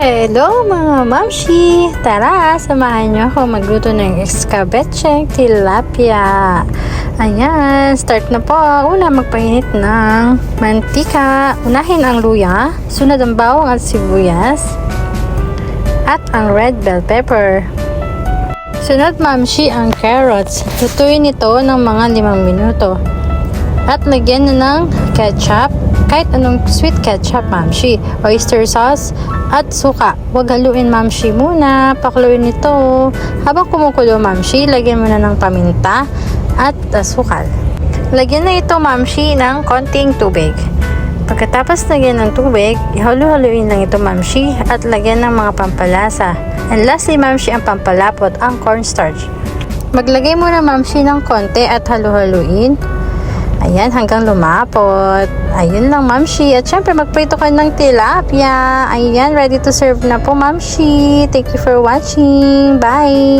Hello mga mamshi! Tara, samahan niyo ako magluto ng escabeche tilapia. Ayan, start na po. Una, magpainit ng mantika. Unahin ang luya, sunod ang bawang at sibuyas, at ang red bell pepper. Sunod mamshi ang carrots. Lutuin ito ng mga 5 minuto. At lagyan na ng ketchup, kahit anong sweet ketchup mamshi, oyster sauce, at suka. Huwag haluin mamshi muna, pakuluin ito. Habang kumukulo mamshi, lagyan mo na ng paminta at asukal. Lagyan na ito mamshi ng konting tubig. Pagkatapos lagyan ng tubig, ihalo-haluin lang ito mamshi at lagyan ng mga pampalasa. And lastly mamshi, ang pampalapot, ang cornstarch. Maglagay muna mamshi ng konti at halo-haluin. Ayan, hanggang lumapot. Ayun lang, mamshi. At syempre, magprito ka ng tilapia. Ayan, ready to serve na po, mamshi. Thank you for watching. Bye!